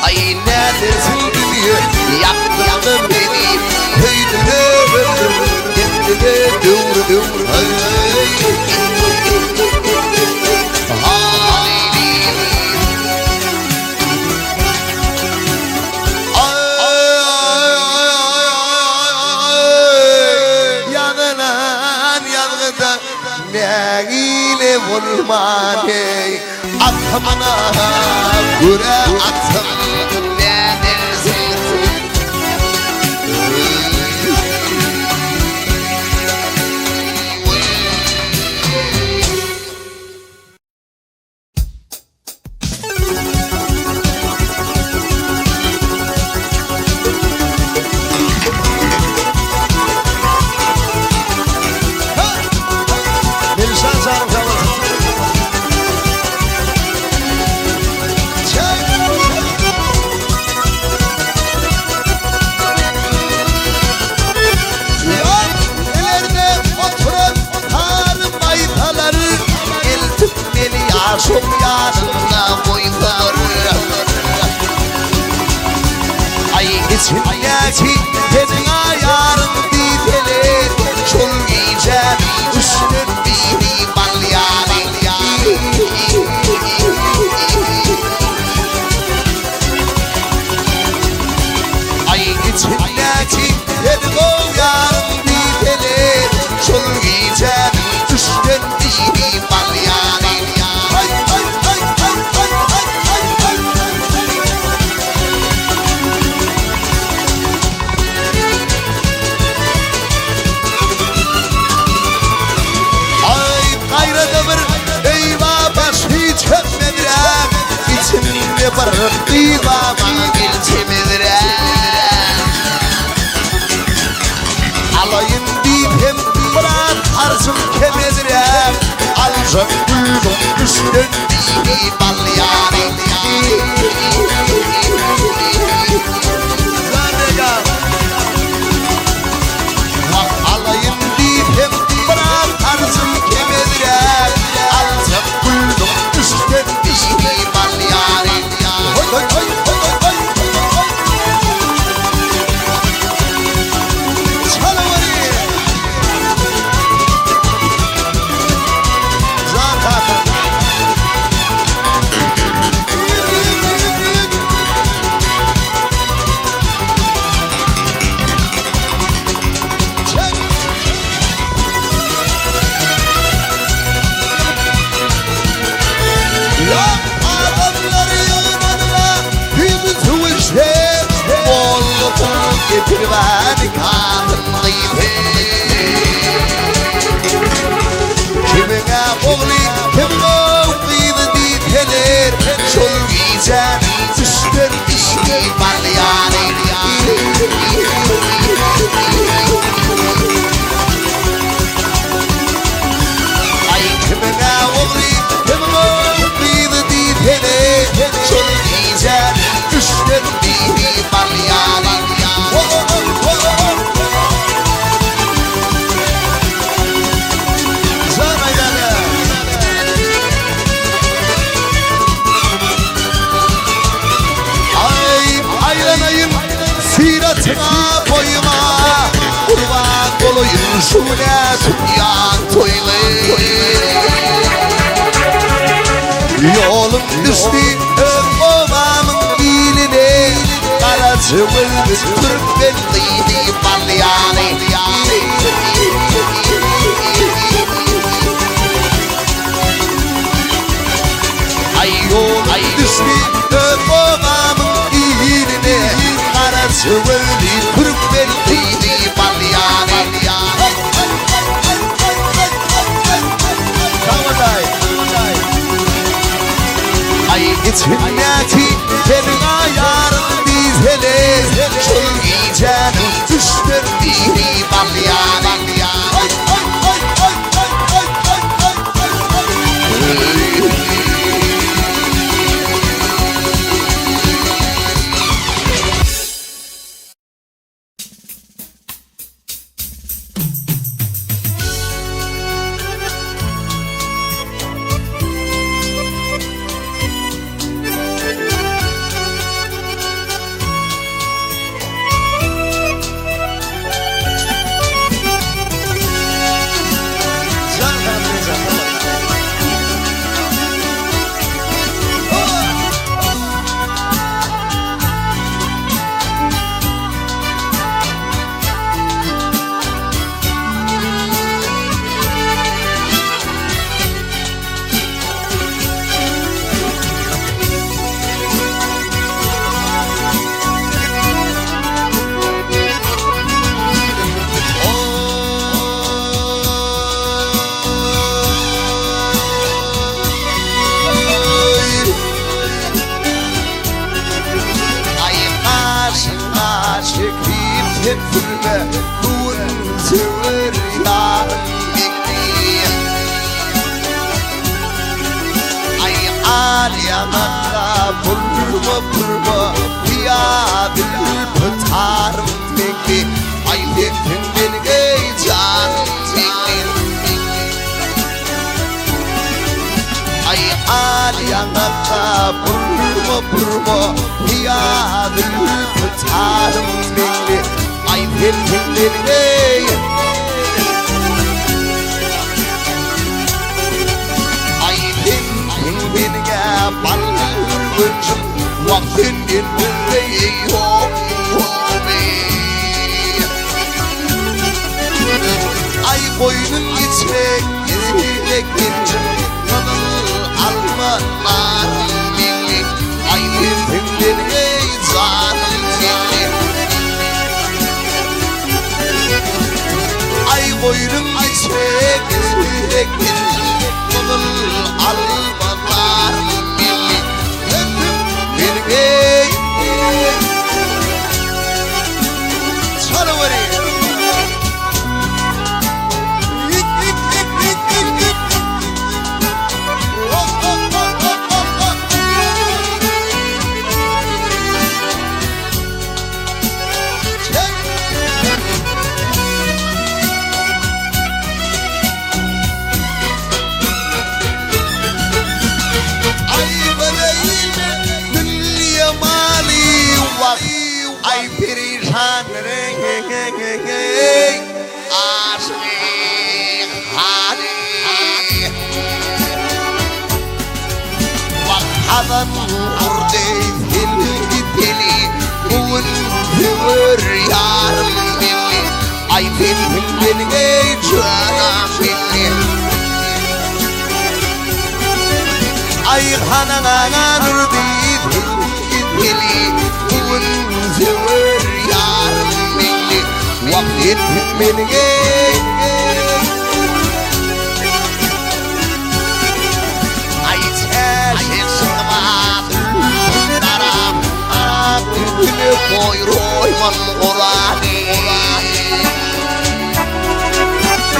Ay ne dersin dünya yaktın beni Kıydığını öldüm Gittiğini dur Yanılan yanıda ne ile olmani Atmana göre atsam ne dersin Çok yanında boyunları Ay içindeki senin ayarın dideli Çol giyeceğim üstün biri balyani Ay içindeki senin ayarın dideli Çol giyeceğim üstün biri balyani kıymama ilçemizre alayın diyem bırak arzum kemezre alacak buldum üstün dini bal yani alayın diyem bırak arzum kemezre alacak buldum üstün dini bal yani hoy hoy hoy hoy hoy Getirmedi kadınlıydı kimine oğlu kimine oğluydu diteler şol giyecek üstün işi var yani ay kimine oğlu kimine oğluydu diteler şol giyecek üstün işi var yani Siratına boyuma kurban olayım şune dünyan toylu yolum düştü babamın diline kara cıvıldı Türkmenliydi balyani ay yolum düştü babamın diline Sıvırdı Türkmenliydi balyani ay içinneti benim ayarım dizele şol giyeceğim düştürdüğü balyani Hepime kun zıvır yağmikli ay alyanakta bulma bulma Diyadil pıtarım bekli ay hepin bilge canım bekli ay alyanakta bulma bulma Diyadil pıtarım bekli ay hepin bilge ay hepin bilge balgıncım vaktin dinle yok ay boynun içmek yerine gincim kanal almalar bilgi ay hepin bilge canım bilgi ay boynun içmek yerine gincim kanal almalar bilgi hepin bilge aşık hali Vakhadan urdi deli Bugün zıvır yarım belli Ay benim ey canım belli Ay hanana urdi deli Bugün zıvır yarım belli Vakit benim ey Ay tercih sıkmadım Gülü koy royman orani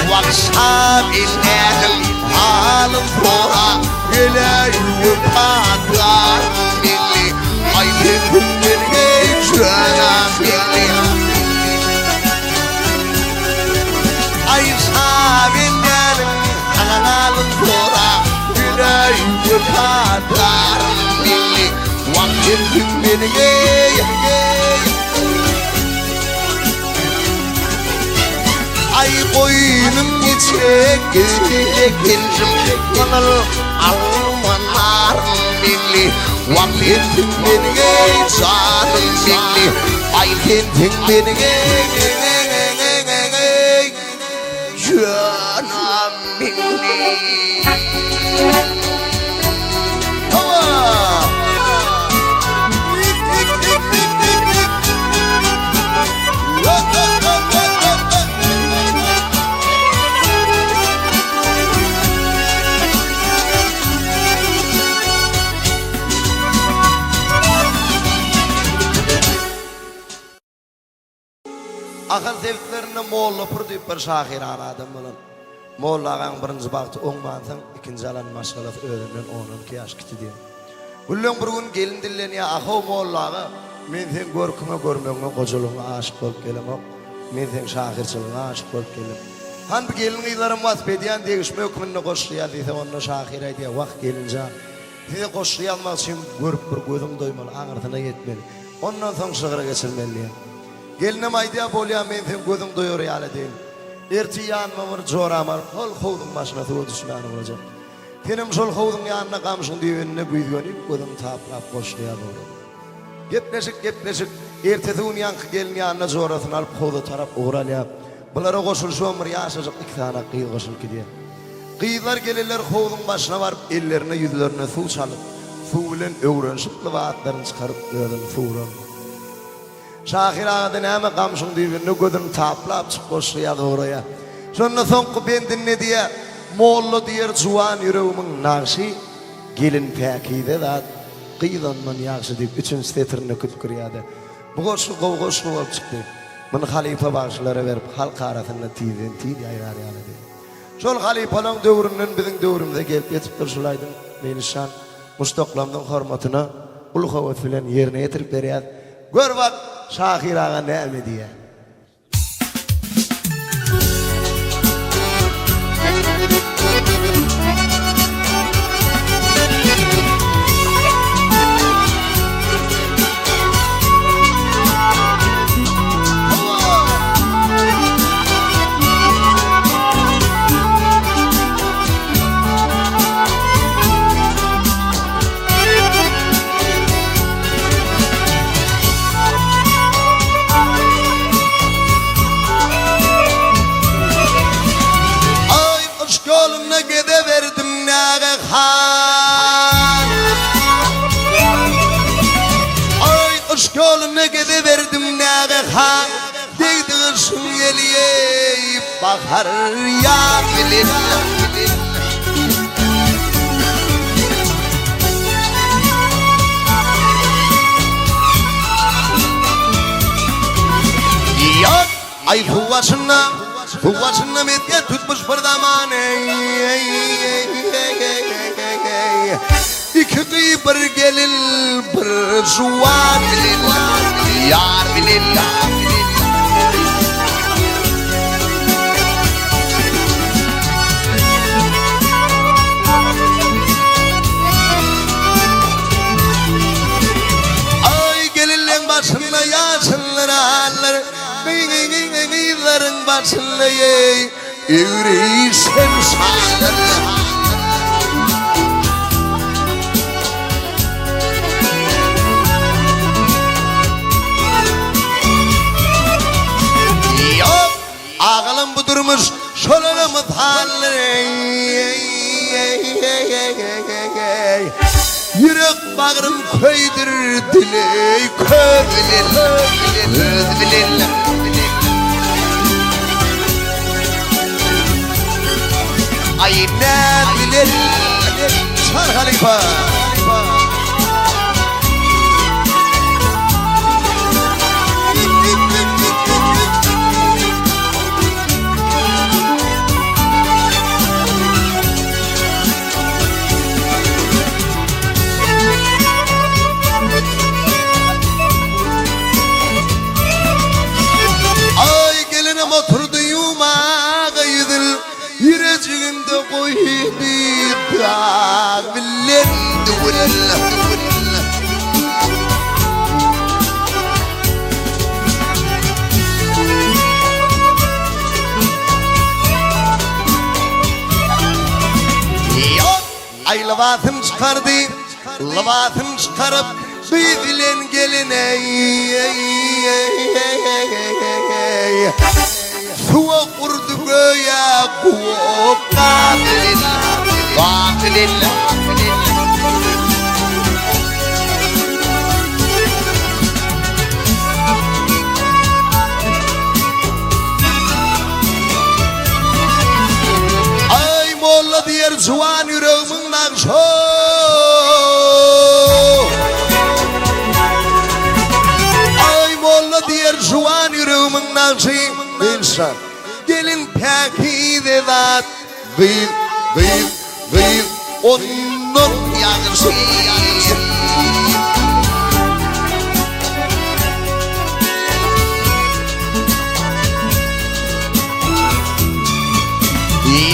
Vaksam illerim halım fora Gele yupadlar milli Ay benim canım milli Ay sabinlerim halım fora Gele yupadlar milli Vakit beni Ay boynum geçecek gencim Kanal almanar milli Vakit beni canım milli Ay kentin beni canım milli Akıl zevklerine Molla pır deyip bir şahiran adam olan Molla ağan birinci baktı oğmansın ikinci alan maşgalat öğrenen 12 yaş kiti diye Güllün bir gün gelin dilleniye ahı Molla ağa Men sen görküme görmeğine koculuğuna aşık olup gelem o Men sen şahirçiliğine aşık olup gelem Han bir gelin iylerim vasbediyen değişme hükmününe koşuya deyse onunla şahire diye vakt gelince Size koşuya almak için görüp bir gözüm doymalı ağırtına yetmeli Ondan sonra şıkıra geçirmeli Gelinim aydiya bolya men sen gözüm doyur yali değil Erti yanmamır joramar Hol hovdun başına tuğu düşmanı olacak Tenim şol hovdun yanına kamşın düğününe büyüdüğünü Gözüm taplap koşluya doğru Gepleşik Erti tuğun yankı gelin yanına jorasın alıp hovdu taraf uğral yap Bunlara koşul şomur yaşacak iki tane kıyı koşul ki diye Kıyılar gelirler hovdun başına varıp ellerine yüzlerine su çalıp Su bilen öğrenşipli vaatlarını çıkarıp öğren suğran Şahir ağadın hemen kamşın düğününü gözünü taplap çık koşuya doğru ya Sonra son bendin ne diye Moğollu diyer juan yüreğimin nakşi Gelin pekide da Kıyıdanman yakşı deyip üçün stetrini kütkürüyadı Bu koşu kov koşu olup çıktı Bunu halife bağışlara verip halk arasında tiyden tiydi ayrar yani Şol halifalın dövrünün bizim dövrümüze gelip yetip durşulaydın Menişan Mustoklamdın hormatına Ulu havat filan yerine getirip veriyad Gör bak Şahir ağa ne mi diye Yoluna gidiverdim nâge han Değdirsin geliye Bakar ya bilin Yok ay Huvasına metke tutmuş bir zaman İki kıyı bir gelin bir juan bilin Yar bilin Ay gelinlerin başına yaşınlar ağlar başlayı Evrişen şahane Ağalım bu durmuş şöyle halleri Yürek bağrım köydir diley köz bilir Ay ne bilir Çar Halifa Oturdu yumağa yüzül Yüreğimde koydu dağ Bilen duvul Ay lavatın çıkardı Lavatın çıkarıp Büyüdülen geline Suwa kurdu göğe kuop Gafilin Ay molla diyer zuvan yüreğimin nakşo Ay molla diyer zuvan yüreğimin nakşo İnsan gelin peki de zat Bil onun yağısı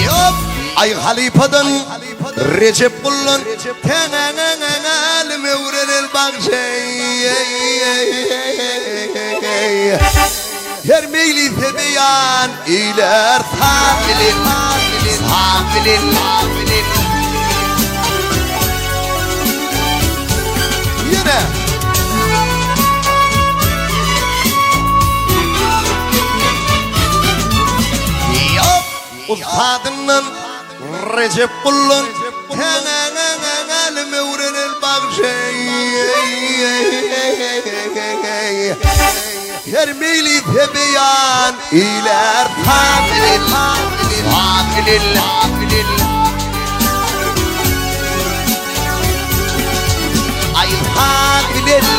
Yok ay halifadan Recep Kullun Tenenenenel mevrenel bakşey Her meyli tebeyan iler Tabilin Yine Yok Ustadının Recep Kullun Tenenenenel mevrenel bakşey Her meyli tebeyan iler Tabilin Ay tabilin